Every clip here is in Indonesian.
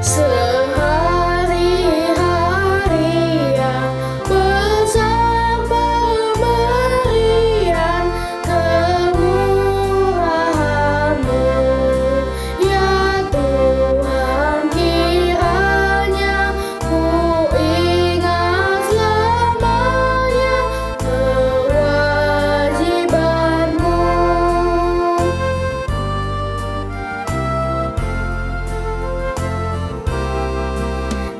Sehari-harian besar pemberian kemurahan-Mu, ya Tuhan, kiranya ku ingat selamanya kewajiban-Mu.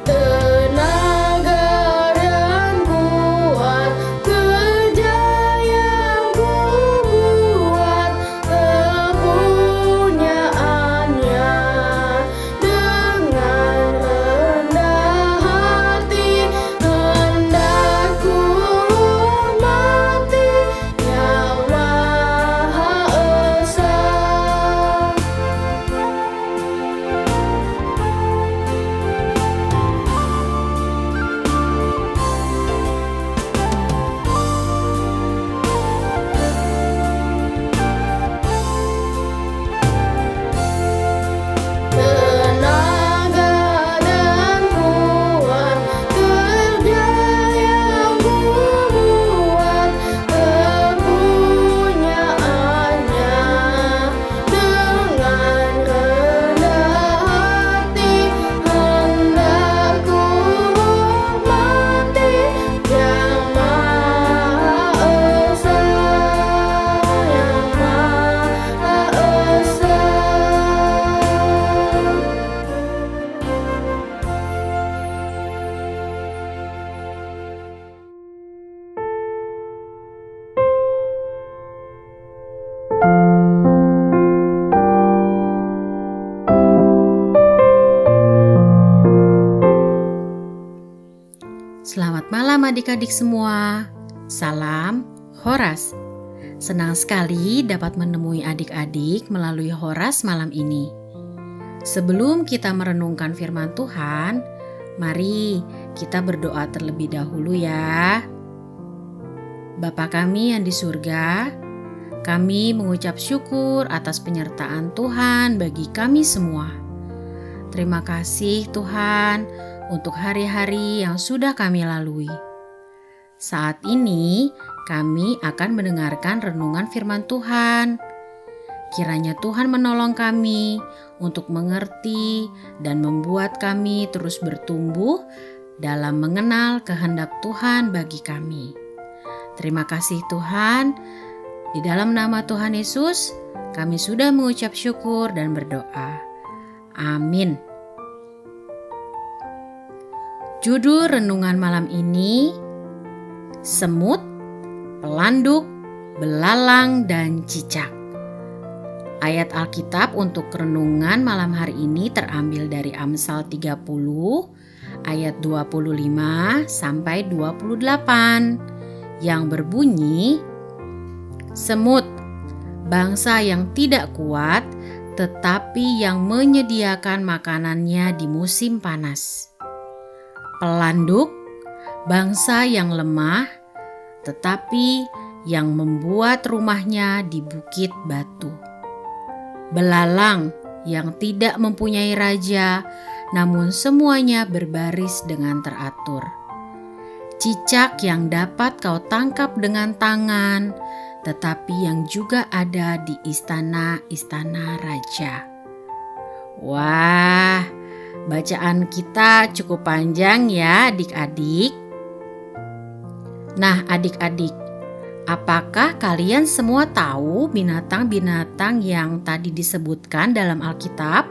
Tenaga dan kuat, kerja yang ku buat, kepunyaannya. Dengan rendah hati hendak ku hormati Yang Maha Esa. Tenaga dan kuat, kerja yang ku buat, kepunyaannya. Dengan rendah hati hendak ku hormati Yang Maha Esa, Yang Maha Esa. Selamat malam adik-adik semua. Salam Horas. Senang sekali dapat menemui adik-adik melalui Horas malam ini. Sebelum kita merenungkan firman Tuhan, mari kita berdoa terlebih dahulu ya. Bapa kami yang di surga, kami mengucap syukur atas penyertaan Tuhan bagi kami semua. Terima kasih Tuhan untuk hari-hari yang sudah kami lalui. Saat ini kami akan mendengarkan renungan firman Tuhan. Kiranya Tuhan menolong kami untuk mengerti dan membuat kami terus bertumbuh dalam mengenal kehendak Tuhan bagi kami. Terima kasih Tuhan. Di dalam nama Tuhan Yesus, kami sudah mengucap syukur dan berdoa. Amin. Judul renungan malam ini, Semut, Pelanduk, Belalang, dan Cicak. Ayat Alkitab untuk renungan malam hari ini terambil dari Amsal 30 ayat 25 sampai 28 yang berbunyi, semut, bangsa yang tidak kuat tetapi yang menyediakan makanannya di musim panas. Pelanduk, bangsa yang lemah, tetapi yang membuat rumahnya di bukit batu. Belalang yang tidak mempunyai raja, namun semuanya berbaris dengan teratur. Cicak yang dapat kau tangkap dengan tangan, tetapi yang juga ada di istana-istana raja. Wah, bacaan kita cukup panjang ya adik-adik. Nah adik-adik, apakah kalian semua tahu binatang-binatang yang tadi disebutkan dalam Alkitab?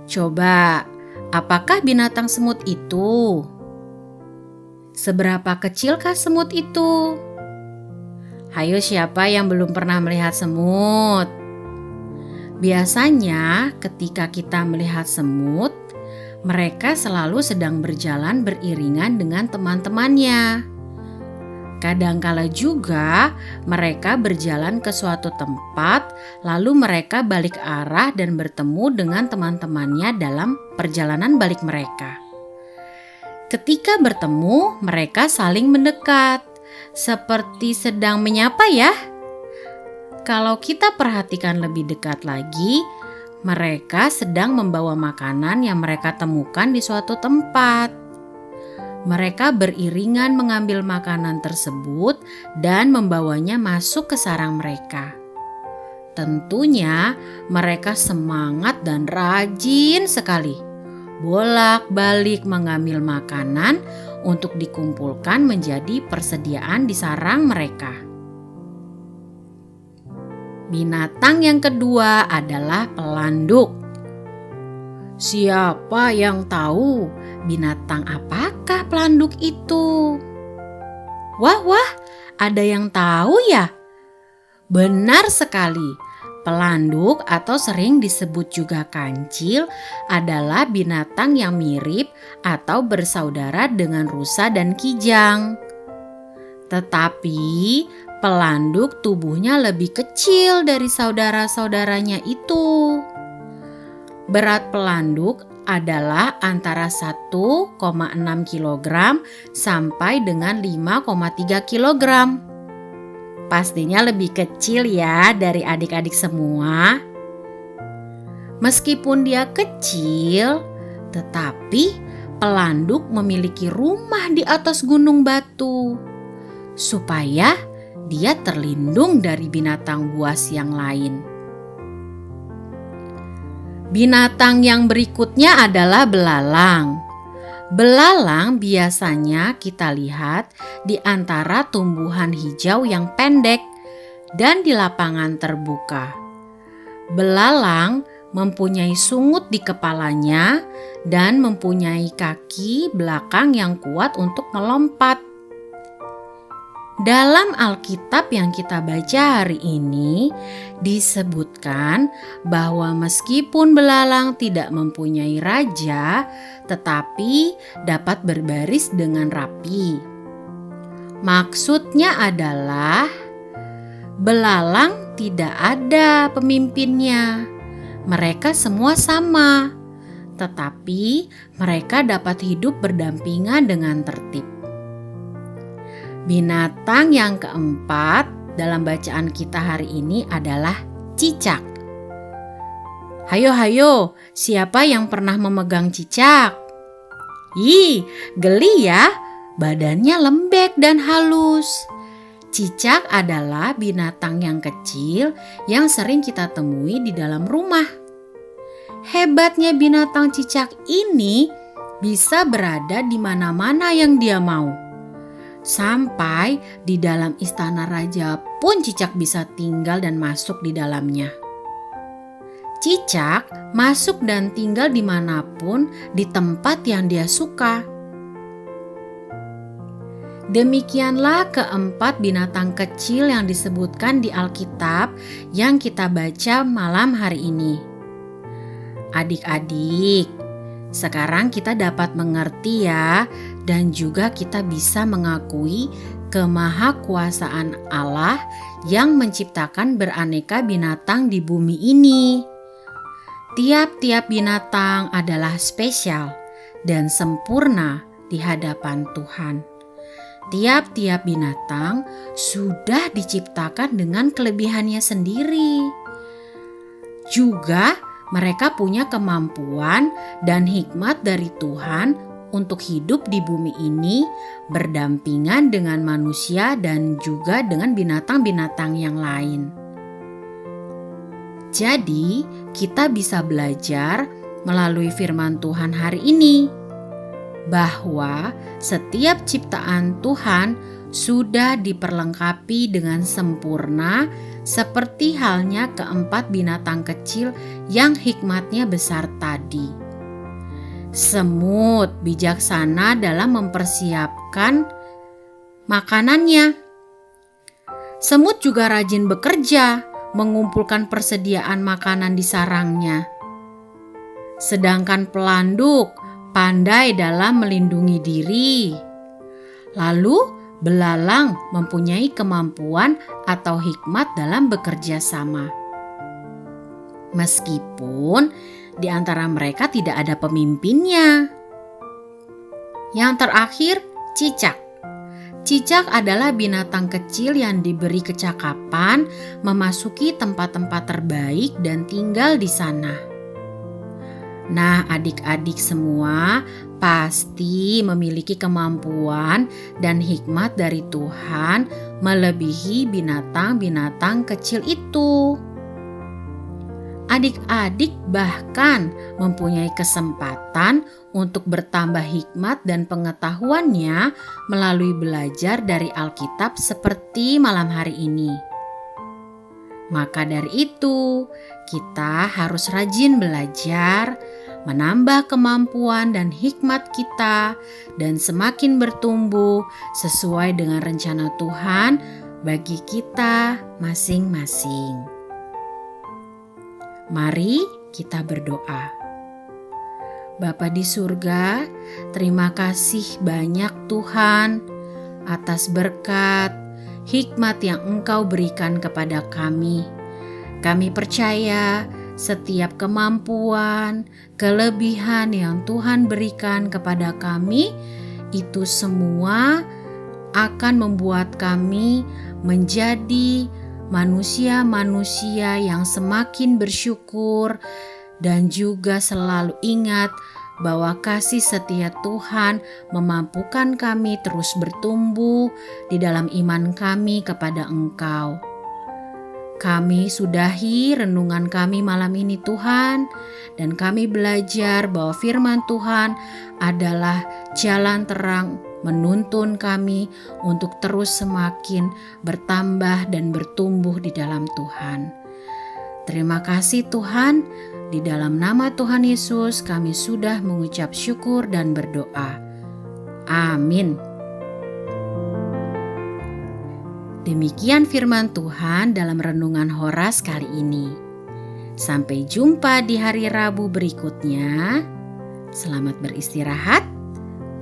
Coba, apakah binatang semut itu? Seberapa kecilkah semut itu? Hayo, siapa yang belum pernah melihat semut? Biasanya ketika kita melihat semut, mereka selalu sedang berjalan beriringan dengan teman-temannya. Kadangkala juga mereka berjalan ke suatu tempat, lalu mereka balik arah dan bertemu dengan teman-temannya dalam perjalanan balik mereka. Ketika bertemu, mereka saling mendekat, seperti sedang menyapa ya. Kalau kita perhatikan lebih dekat lagi, Mereka sedang membawa makanan yang mereka temukan di suatu tempat. Mereka beriringan mengambil makanan tersebut dan membawanya masuk ke sarang mereka. Tentunya mereka semangat dan rajin sekali, bolak-balik mengambil makanan untuk dikumpulkan menjadi persediaan di sarang mereka. Binatang yang kedua adalah pelanduk. Siapa yang tahu binatang apakah pelanduk itu? Wah, ada yang tahu ya? Benar sekali, pelanduk atau sering disebut juga kancil adalah binatang yang mirip atau bersaudara dengan rusa dan kijang. Tetapi pelanduk tubuhnya lebih kecil dari saudara-saudaranya itu. Berat pelanduk adalah antara 1,6 kg sampai dengan 5,3 kg. Pastinya lebih kecil ya dari adik-adik semua. Meskipun dia kecil, tetapi pelanduk memiliki rumah di atas gunung batu supaya dia terlindung dari binatang buas yang lain. Binatang yang berikutnya adalah belalang. Belalang biasanya kita lihat di antara tumbuhan hijau yang pendek dan di lapangan terbuka. Belalang mempunyai sungut di kepalanya dan mempunyai kaki belakang yang kuat untuk melompat. Dalam Alkitab yang kita baca hari ini disebutkan bahwa meskipun belalang tidak mempunyai raja, tetapi dapat berbaris dengan rapi. Maksudnya adalah belalang tidak ada pemimpinnya. Mereka semua sama, tetapi mereka dapat hidup berdampingan dengan tertib. Binatang yang keempat dalam bacaan kita hari ini adalah cicak. Hayo, siapa yang pernah memegang cicak? Ih, geli ya, badannya lembek dan halus. Cicak adalah binatang yang kecil yang sering kita temui di dalam rumah. Hebatnya binatang cicak ini bisa berada di mana-mana yang dia mau. Sampai di dalam istana raja pun cicak bisa tinggal dan masuk di dalamnya. Cicak masuk dan tinggal dimanapun di tempat yang dia suka. Demikianlah keempat binatang kecil yang disebutkan di Alkitab yang kita baca malam hari ini. Adik-adik, sekarang kita dapat mengerti ya, dan juga kita bisa mengakui kemahakuasaan Allah yang menciptakan beraneka binatang di bumi ini. Tiap-tiap binatang adalah spesial dan sempurna di hadapan Tuhan. Tiap-tiap binatang sudah diciptakan dengan kelebihannya sendiri. Juga mereka punya kemampuan dan hikmat dari Tuhan untuk hidup di bumi ini berdampingan dengan manusia dan juga dengan binatang-binatang yang lain. Jadi, kita bisa belajar melalui firman Tuhan hari ini bahwa setiap ciptaan Tuhan sudah diperlengkapi dengan sempurna seperti halnya keempat binatang kecil yang hikmatnya besar tadi. Semut bijaksana dalam mempersiapkan makanannya. Semut juga rajin bekerja mengumpulkan persediaan makanan di sarangnya. Sedangkan pelanduk pandai dalam melindungi diri. Lalu belalang mempunyai kemampuan atau hikmat dalam bekerja sama. Meskipun di antara mereka tidak ada pemimpinnya. Yang terakhir, cicak. Cicak adalah binatang kecil yang diberi kecakapan memasuki tempat-tempat terbaik dan tinggal di sana. Nah, adik-adik semua pasti memiliki kemampuan dan hikmat dari Tuhan melebihi binatang-binatang kecil itu. Adik-adik bahkan mempunyai kesempatan untuk bertambah hikmat dan pengetahuannya melalui belajar dari Alkitab seperti malam hari ini. Maka dari itu, kita harus rajin belajar, menambah kemampuan dan hikmat kita, dan semakin bertumbuh sesuai dengan rencana Tuhan bagi kita masing-masing. Mari kita berdoa. Bapa di surga, terima kasih banyak Tuhan atas berkat, hikmat yang Engkau berikan kepada kami. Kami percaya setiap kemampuan, kelebihan yang Tuhan berikan kepada kami, itu semua akan membuat kami menjadi manusia-manusia yang semakin bersyukur dan juga selalu ingat bahwa kasih setia Tuhan memampukan kami terus bertumbuh di dalam iman kami kepada Engkau. Kami sudahi renungan kami malam ini Tuhan, dan kami belajar bahwa firman Tuhan adalah jalan terang menuntun kami untuk terus semakin bertambah dan bertumbuh di dalam Tuhan. Terima kasih Tuhan, di dalam nama Tuhan Yesus kami sudah mengucap syukur dan berdoa. Amin. Demikian firman Tuhan dalam renungan Horas kali ini. Sampai jumpa di hari Rabu berikutnya. Selamat beristirahat.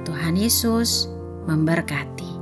Tuhan Yesus memberkati.